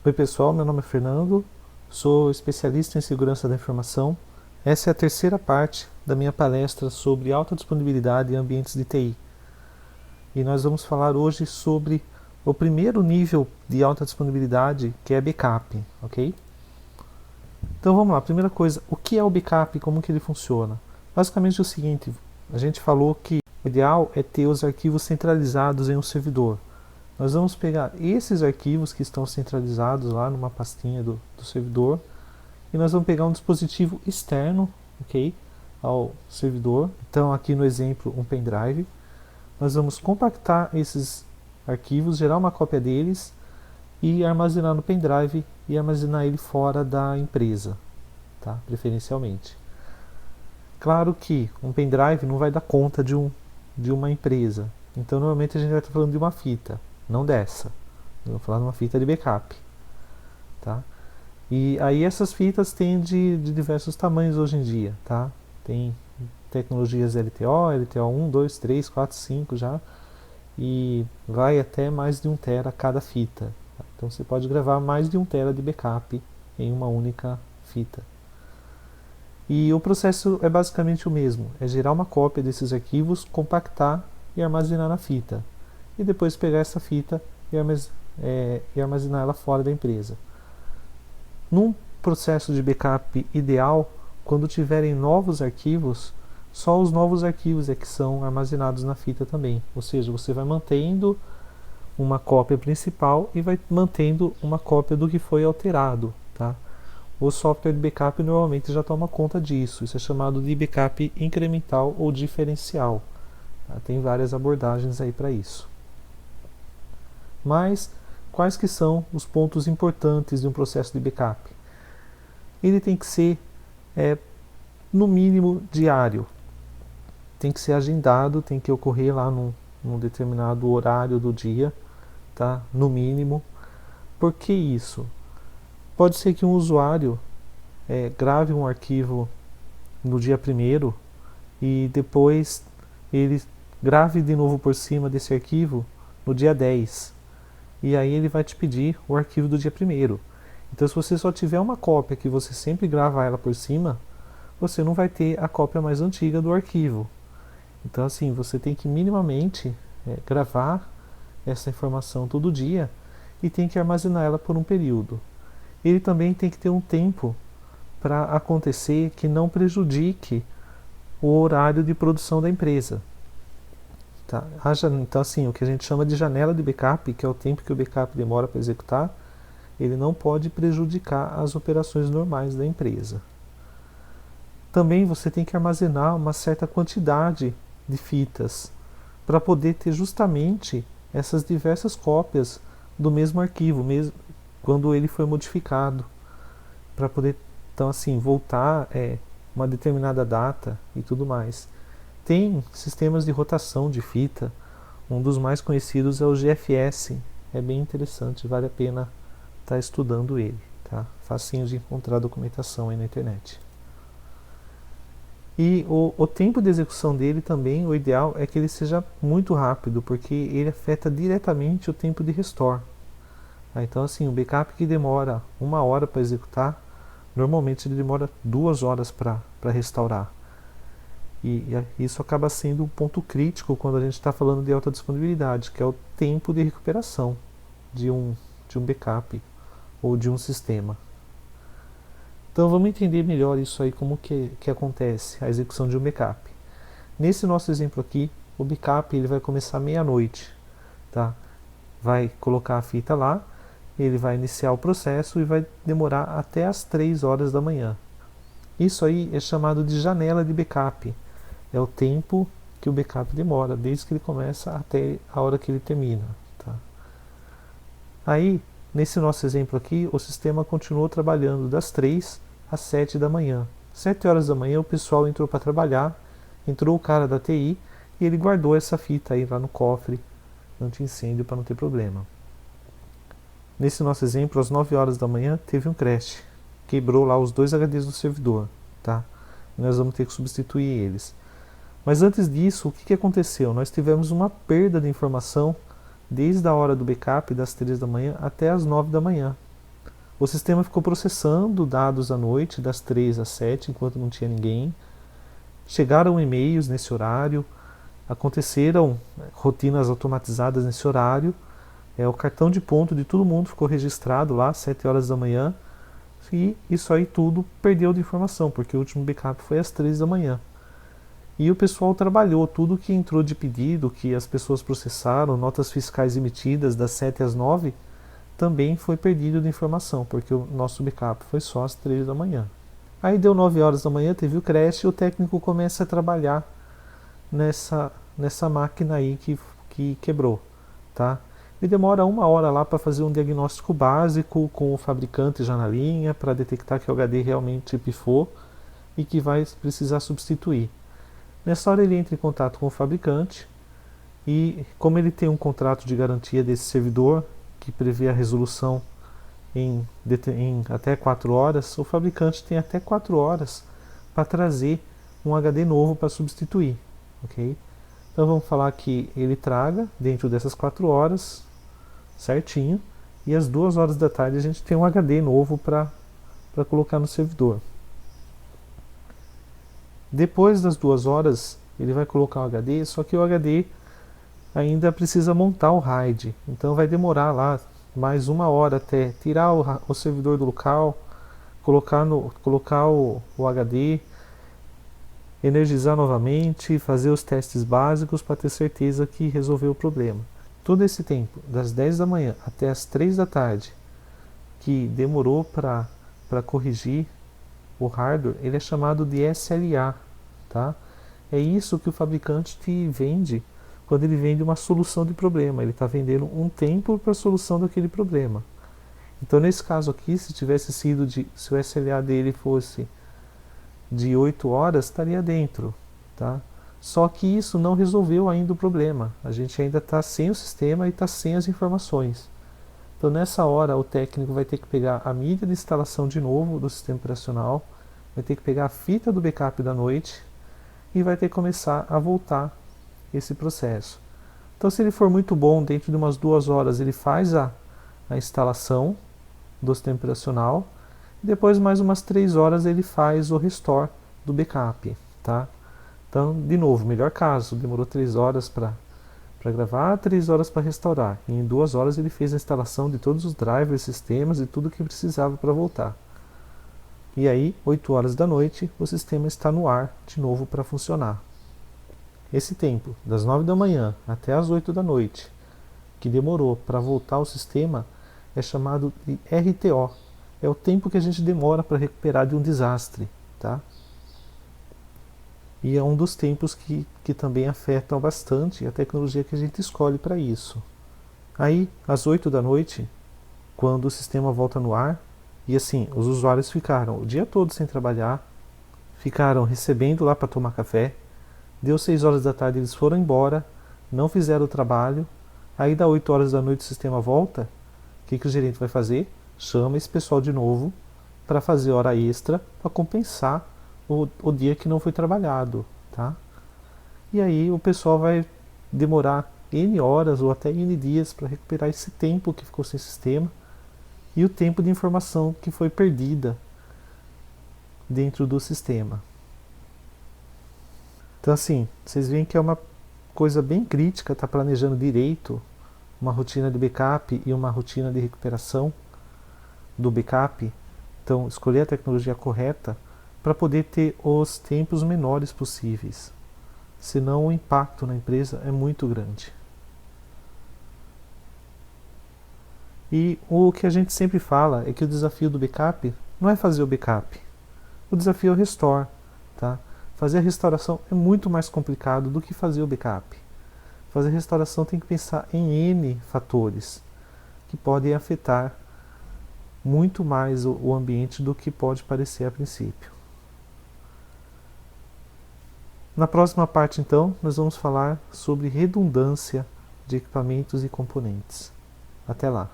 Oi pessoal, meu nome é Fernando, sou especialista em segurança da informação. Essa é a terceira parte da minha palestra sobre alta disponibilidade em ambientes de TI. E nós vamos falar hoje sobre o primeiro nível de alta disponibilidade, que é backup, ok? Então vamos lá, primeira coisa, o que é o backup e como que ele funciona? Basicamente é o seguinte, a gente falou que o ideal é ter os arquivos centralizados em um servidor. Nós vamos pegar esses arquivos que estão centralizados lá numa pastinha do servidor e nós vamos pegar um dispositivo externo, ok, ao servidor. Então aqui no exemplo um pendrive. Nós vamos compactar esses arquivos, gerar uma cópia deles e armazenar no pendrive e armazenar ele fora da empresa, tá? Preferencialmente. Claro que um pendrive não vai dar conta de uma empresa. Então normalmente a gente vai estar falando de uma fita, não dessa. Eu vou falar de uma fita de backup, tá? E aí essas fitas têm de diversos tamanhos hoje em dia, tá? Tem tecnologias LTO, LTO 1, 2, 3, 4, 5 já, e vai até mais de 1 tera cada fita. Tá? Então você pode gravar mais de 1 tera de backup em uma única fita. E o processo é basicamente o mesmo, é gerar uma cópia desses arquivos, compactar e armazenar na fita. E depois pegar essa fita e armazenar ela fora da empresa. Num processo de backup ideal, quando tiverem novos arquivos, só os novos arquivos é que são armazenados na fita também. Ou seja, você vai mantendo uma cópia principal e vai mantendo uma cópia do que foi alterado, tá? O software de backup normalmente já toma conta disso. Isso é chamado de backup incremental ou diferencial. Tá? Tem várias abordagens aí para isso. Mas quais que são os pontos importantes de um processo de backup? Ele tem que ser, no mínimo, diário. Tem que ser agendado, tem que ocorrer lá num determinado horário do dia, tá? No mínimo. Por que isso? Pode ser que um usuário grave um arquivo no dia 1º e depois ele grave de novo por cima desse arquivo no dia 10. E aí ele vai te pedir o arquivo do dia 1º. Então se você só tiver uma cópia que você sempre grava ela por cima, você não vai ter a cópia mais antiga do arquivo. Então assim, você tem que minimamente gravar essa informação todo dia e tem que armazenar ela por um período. Ele também tem que ter um tempo para acontecer que não prejudique o horário de produção da empresa. Tá? Então assim, o que a gente chama de janela de backup, que é o tempo que o backup demora para executar, ele não pode prejudicar as operações normais da empresa. Também você tem que armazenar uma certa quantidade de fitas para poder ter justamente essas diversas cópias do mesmo arquivo, mesmo quando ele foi modificado, para poder então assim voltar uma determinada data e tudo mais. Tem sistemas de rotação de fita, um dos mais conhecidos é o GFS, é bem interessante, vale a pena estar estudando ele, tá? Facinho de encontrar documentação aí na internet. E o tempo de execução dele também, o ideal é que ele seja muito rápido, porque ele afeta diretamente o tempo de restore. Então assim, o backup que demora 1 hora para executar, normalmente ele demora 2 horas para restaurar. E isso acaba sendo um ponto crítico quando a gente está falando de alta disponibilidade, que é o tempo de recuperação de um backup ou de um sistema. Então vamos entender melhor isso aí, como que acontece a execução de um backup. Nesse nosso exemplo aqui, o backup ele vai começar meia-noite, tá? Vai colocar a fita lá, ele vai iniciar o processo e vai demorar até as 3 horas da manhã. Isso aí é chamado de janela de backup. É o tempo que o backup demora, desde que ele começa até a hora que ele termina. Tá? Aí, nesse nosso exemplo aqui, o sistema continuou trabalhando das 3 às 7 da manhã. 7 horas da manhã o pessoal entrou para trabalhar, entrou o cara da TI e ele guardou essa fita aí lá no cofre anti-incêndio para não ter problema. Nesse nosso exemplo, às 9 horas da manhã teve um crash, quebrou lá os 2 HDs do servidor, tá? E nós vamos ter que substituir eles. Mas antes disso, o que aconteceu? Nós tivemos uma perda de informação desde a hora do backup, das 3 da manhã até as 9 da manhã. O sistema ficou processando dados à noite, das 3 às 7, enquanto não tinha ninguém. Chegaram e-mails nesse horário, aconteceram rotinas automatizadas nesse horário. O cartão de ponto de todo mundo ficou registrado lá às 7 horas da manhã. E isso aí tudo perdeu de informação, porque o último backup foi às 3 da manhã. E o pessoal trabalhou, tudo que entrou de pedido, que as pessoas processaram, notas fiscais emitidas das 7 às 9, também foi perdido de informação, porque o nosso backup foi só às 3 da manhã. Aí deu 9 horas da manhã, teve o crash e o técnico começa a trabalhar nessa máquina aí que quebrou, tá? E demora 1 hora lá para fazer um diagnóstico básico com o fabricante já na linha, para detectar que o HD realmente pifou e que vai precisar substituir. Nessa hora ele entra em contato com o fabricante e, como ele tem um contrato de garantia desse servidor que prevê a resolução em até 4 horas, o fabricante tem até 4 horas para trazer um HD novo para substituir, ok? Então vamos falar que ele traga dentro dessas 4 horas, certinho, e às 2 horas da tarde a gente tem um HD novo para colocar no servidor. Depois das 2 horas ele vai colocar o HD, só que o HD ainda precisa montar o RAID, então vai demorar lá mais 1 hora até tirar o servidor do local, colocar o HD, energizar novamente, fazer os testes básicos para ter certeza que resolveu o problema. Todo esse tempo, das 10 da manhã até as 3 da tarde, que demorou para corrigir o hardware, ele é chamado de SLA, tá? É isso que o fabricante te vende quando ele vende uma solução de problema. Ele está vendendo um tempo para a solução daquele problema. Então, nesse caso aqui, se o SLA dele fosse de 8 horas, estaria dentro, tá? Só que isso não resolveu ainda o problema. A gente ainda está sem o sistema e está sem as informações. Então, nessa hora, o técnico vai ter que pegar a mídia de instalação de novo do sistema operacional, vai ter que pegar a fita do backup da noite e vai ter que começar a voltar esse processo. Então, se ele for muito bom, dentro de umas 2 horas ele faz a instalação do sistema operacional, e depois mais umas 3 horas ele faz o restore do backup, tá? Então, de novo, melhor caso, demorou 3 horas para gravar, 3 horas para restaurar, e em 2 horas ele fez a instalação de todos os drivers, sistemas e tudo que precisava para voltar. E aí, 8 horas da noite, o sistema está no ar de novo para funcionar. Esse tempo, das 9 da manhã até as 8 da noite, que demorou para voltar ao sistema, é chamado de RTO. É o tempo que a gente demora para recuperar de um desastre, tá? E é um dos tempos que também afetam bastante a tecnologia que a gente escolhe para isso. Aí, às 8 da noite, quando o sistema volta no ar, e assim, os usuários ficaram o dia todo sem trabalhar, ficaram recebendo lá para tomar café, deu 6 horas da tarde, eles foram embora, não fizeram o trabalho, aí dá 8 horas da noite o sistema volta, o que o gerente vai fazer? Chama esse pessoal de novo para fazer hora extra para compensar o dia que não foi trabalhado, tá? E aí o pessoal vai demorar N horas ou até N dias para recuperar esse tempo que ficou sem sistema e o tempo de informação que foi perdida dentro do sistema. Então assim, vocês veem que é uma coisa bem crítica estar planejando direito uma rotina de backup e uma rotina de recuperação do backup. Então, escolher a tecnologia correta para poder ter os tempos menores possíveis. Senão o impacto na empresa é muito grande. E o que a gente sempre fala é que o desafio do backup não é fazer o backup. O desafio é o restore, tá? Fazer a restauração é muito mais complicado do que fazer o backup. Fazer a restauração tem que pensar em N fatores que podem afetar muito mais o ambiente do que pode parecer a princípio. Na próxima parte, então, nós vamos falar sobre redundância de equipamentos e componentes. Até lá!